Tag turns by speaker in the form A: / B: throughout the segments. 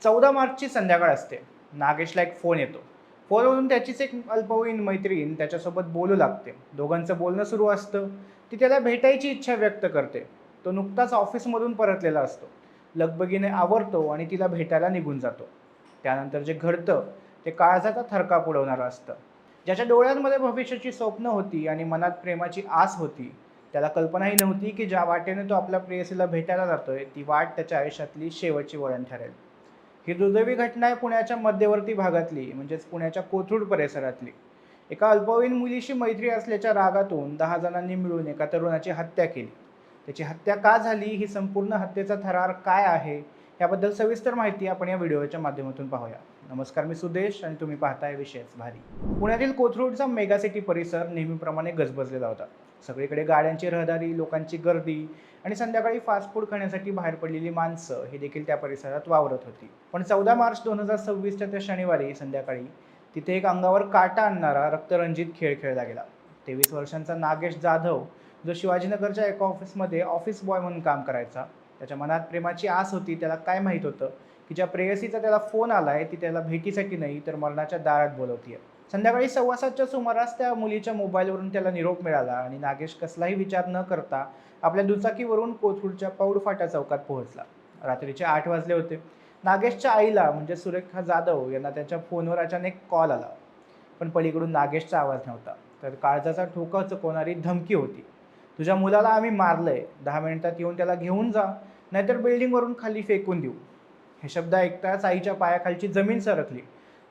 A: 14 मार्चची संध्याकाळ असते. नागेशला एक फोन येतो. फोनवरून त्याचीच एक अल्पवयीन मैत्रीण त्याच्यासोबत बोलू लागते. दोघांचं बोलणं सुरू असतं. ती त्याला भेटायची इच्छा व्यक्त करते. तो नुकताच ऑफिसमधून परतलेला असतो. लगबगीने आवरतो आणि तिला भेटायला निघून जातो. त्यानंतर जे घडतं ते काळजाचा थरकाप उडवणारं असतं. ज्याच्या डोळ्यांमध्ये भविष्याची स्वप्न होती आणि मनात प्रेमाची आस होती, त्याला कल्पनाही नव्हती की ज्या वाटेने तो आपल्या प्रेयसीला भेटायला जातोय ती वाट त्याच्या आयुष्यातली शेवटची वळण ठरेल. ही दुर्दैवी घटना आहे पुण्याच्या मध्यवर्ती भागातली, म्हणजेच पुण्याच्या कोथरूड परिसरातली. एका अल्पवयीन मुलीशी मैत्री असल्याच्या रागातून 10 जणांनी मिळून एका तरुणाची हत्या केली. त्याची हत्या का झाली, ही संपूर्ण हत्येचा थरार काय आहे, याबद्दल सविस्तर माहिती आपण या व्हिडिओच्या माध्यमातून पाहूया. नमस्कार, मी सुदेश आणि तुम्ही पाहताय विषयच भारी. पुण्यातील कोथरूडचा मेगा सिटी परिसर नेहमीप्रमाणे गजबजलेला होता. सगळीकडे गाड्यांची रहदारी, लोकांची गर्दी आणि संध्याकाळी फास्ट फूड खाण्यासाठी बाहेर पडलेली माणसं हे देखील त्या परिसरात वावरत होती. पण 14 मार्च 2026च्या त्या शनिवारी संध्याकाळी तिथे एक अंगावर काटा आणणारा रक्तरंजित खेळ खेळला गेला. 23 वर्षांचा नागेश जाधव, जो शिवाजीनगरच्या एका ऑफिसमध्ये ऑफिस बॉय म्हणून काम करायचा. त्याच्या मनात प्रेमाची आस होती. त्याला काय माहीत होतं की ज्या प्रेयसीचा त्याला फोन आलाय ती त्याला भेटीसाठी नाही तर मरणाच्या दारात बोलवतीये. संध्याकाळी 6:15च्या सुमारास त्या मुलीच्या मोबाईलवरून त्याला निरोप मिळाला आणि नागेश कसलाही विचार न करता आपल्या दुचाकीवरून कोथरूडच्या पौडफाटा चौकात पोहोचला. रात्रीचे 8 वाजले होते. नागेशच्या आईला म्हणजे सुरेखा जाधव यांना त्याच्या फोनवर अचानक कॉल आला. पण पलीकडून नागेशचा आवाज नव्हता, तर काळजाचा ठोका चुकवणारी धमकी होती. तुझ्या मुलाला आम्ही मारलंय, 10 मिनिटात येऊन त्याला घेऊन जा, नाहीतर बिल्डिंगवरून खाली फेकून देऊ. हे शब्द ऐकताच आईच्या पायाखालची जमीन सरकली.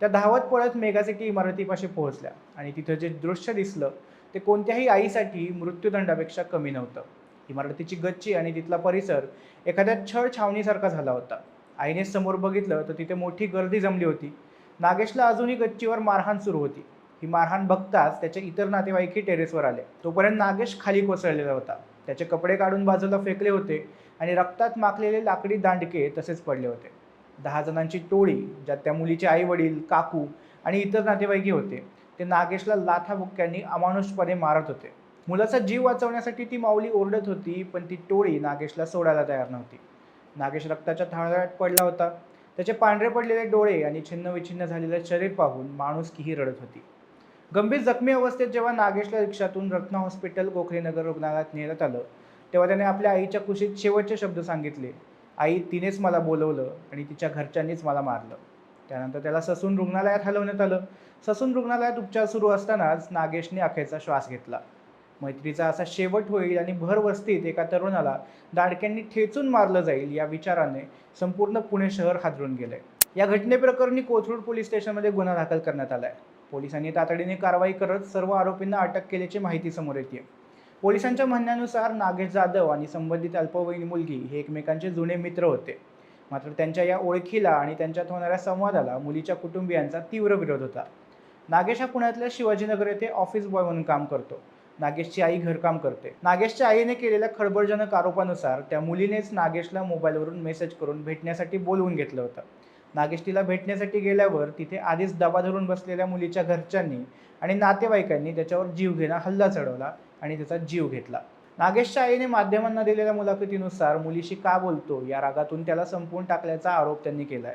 A: त्या धावत पळत मेगासिटी इमारतीपाशी पोहोचल्या आणि तिथं जे दृश्य दिसलं ते कोणत्याही आईसाठी मृत्यूदंडापेक्षा कमी नव्हतं. इमारतीची गच्ची आणि तिथला परिसर एखाद्या छळ छावणीसारखा झाला होता. आईने समोर बघितलं तर तिथे मोठी गर्दी जमली होती. नागेशला अजूनही गच्चीवर मारहाण सुरू होती. ही मारहाण बघताच त्याचे इतर नातेवाईकही टेरेसवर आले. तोपर्यंत नागेश खाली कोसळलेला होता. त्याचे कपडे काढून बाजूला फेकले होते आणि रक्तात माखलेले लाकडी दांडके तसेच पडले होते. 10 जणांची टोळी, ज्यात त्या मुलीचे आई वडील, काकू आणि इतर नातेवाईकही होते, ते नागेशला लाथाबुक्क्यांनी अमानुषपणे मारत होते. मुलाचा जीव वाचवण्यासाठी ती माऊली ओरडत होती, पण ती टोळी नागेशला सोडायला तयार नव्हती. नागेश रक्ताच्या थाळ्यात पडला होता. त्याचे पांढरे पडलेले डोळे आणि छिन्नविछिन्न झालेले शरीर पाहून माणुसकीही रडत होती. गंभीर जखमी अवस्थेत जेव्हा नागेशला रिक्षातून रत्ना हॉस्पिटल गोखलेनगर रुग्णालयात नेण्यात आलं, तेव्हा त्याने आपल्या आईच्या कुशीत शेवटचे शब्द सांगितले. आई, तिनेच मला बोलवलं आणि तिच्या घरच्यांनीच मला मारलं. त्यानंतर त्याला ससून रुग्णालयात हलवण्यात आलं. ससून रुग्णालयात उपचार सुरू असतानाच नागेशने अखेरचा श्वास घेतला. मैत्रीचा असा शेवट होईल आणि भर वस्तीत एका तरुणाला दाडक्यांनी ठेचून मारलं जाईल या विचाराने संपूर्ण पुणे शहर हादरून गेलंय. या घटनेप्रकरणी कोथरूड पोलीस स्टेशनमध्ये गुन्हा दाखल करण्यात आलाय. पोलिसांनी तातडीने कारवाई करत सर्व आरोपींना अटक केल्याची माहिती समोर येते. पोलिसांच्या म्हणण्यानुसार नागेश जाधव आणि संबंधित अल्पवयीन मुलगी हे एकमेकांचे जुने मित्र होते. मात्र त्यांच्या या ओळखीला आणि त्यांच्यात होणाऱ्या संवादाला मुलीच्या कुटुंबियांचा तीव्र विरोध होता. नागेश हा पुण्यातल्या शिवाजीनगर येथे ऑफिस बॉय म्हणून काम करतो. नागेशची आई घरकाम करते. नागेशच्या आईने केलेल्या खळबळजनक आरोपानुसार त्या मुलीनेच नागेशला मोबाईलवरून मेसेज करून भेटण्यासाठी बोलवून घेतलं होतं. नागेश तिला भेटण्यासाठी गेल्यावर तिथे आधीच दबा धरून बसलेल्या मुलीच्या घरच्यांनी आणि नातेवाईकांनी त्याच्यावर जीवघेणा हल्ला चढवला आणि त्याचा जीव घेतला. नागेशच्या आईने माध्यमांना दिलेल्या मुलाखतीनुसार मुलीशी का बोलतो या रागातून त्याला संपवून टाकल्याचा आरोप त्यांनी केलाय.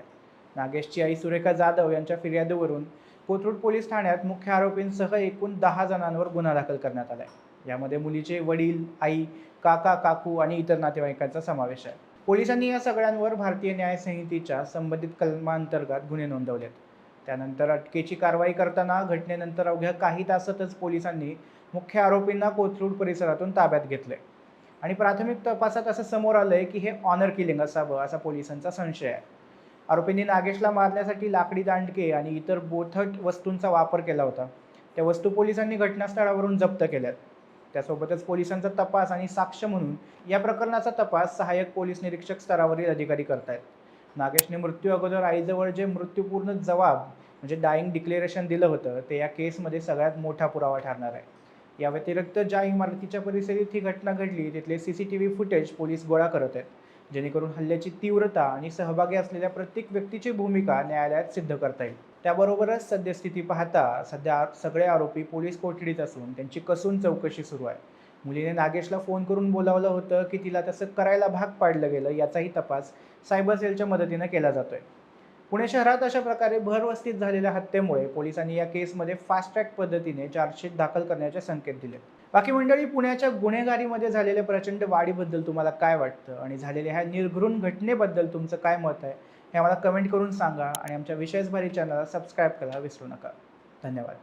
A: नागेशची आई सुरेखा जाधव यांच्या फिर्यादीवरून कोथरूड पोलीस ठाण्यात मुख्य आरोपींसह एकूण 10 जणांवर गुन्हा दाखल करण्यात आलाय. यामध्ये मुलीचे वडील, आई, काका, काकू आणि इतर नातेवाईकांचा समावेश आहे. पोलिसांनी या सगळ्यांवर भारतीय न्याय संहितेच्या संबंधित कलमांतर्गत गुन्हे नोंदवलेत. त्यानंतर अटकेची कारवाई करताना घटनेनंतर अवघ्या काही तासातच पोलिसांनी मुख्य आरोपींना कोथरूड परिसरातून ताब्यात घेतलंय आणि प्राथमिक तपासात असं समोर आलंय की हे ऑनर किलिंग असावं असा पोलिसांचा संशय आहे. आरोपींनी नागेशला मारण्यासाठी लाकडी दांडके आणि इतर बोथट वस्तूंचा वापर केला होता. त्या वस्तू पोलिसांनी घटनास्थळावरून जप्त केल्यात. त्यासोबतच पोलिसांचा तपास आणि साक्ष म्हणून या प्रकरणाचा तपास सहाय्यक पोलीस निरीक्षक स्तरावरील अधिकारी करतायत. नागेशने मृत्यू अगोदर आईजवळ जे मृत्यूपूर्ण जबाब म्हणजे डाईंग डिक्लेरेशन दिलं होतं ते या केसमध्ये सगळ्यात मोठा पुरावा ठरणार आहे. या व्यतिरिक्त ज्या इमारतीच्या परिसरात ही घटना घडली तिथले CCTV फुटेज पोलीस गोळा करत आहेत, जेणेकरून हल्ल्याची तीव्रता आणि सहभागी असलेल्या प्रत्येक व्यक्तीची भूमिका न्यायालयात सिद्ध करता येईल. त्याबरोबरच सद्यस्थिती पाहता सध्या सगळे आरोपी पोलीस कोठडीत असून त्यांची कसून चौकशी सुरू आहे. मुलीने नागेशला फोन करून बोलावलं होतं की तिला तसं करायला भाग पाडलं गेलं याचाही तपास सायबर सेलच्या मदतीनं केला जातोय. पुणे शहरात अशा प्रकारे भरवस्तीत झालेल्या हत्येमुळे पोलिसांनी या केसमध्ये फास्ट ट्रॅक पद्धतीने चार्जशीट दाखल करण्याचे संकेत दिले. बाकी मंडळी, पुण्याच्या गुन्हेगारीमध्ये झालेल्या प्रचंड वाढीबद्दल तुम्हाला काय वाटतं आणि झालेल्या ह्या निर्घृण घटनेबद्दल तुमचं काय मत आहे हे आम्हाला कमेंट करून सांगा आणि आमच्या विशेष भारी चॅनलला सबस्क्राईब करायला विसरू नका. धन्यवाद.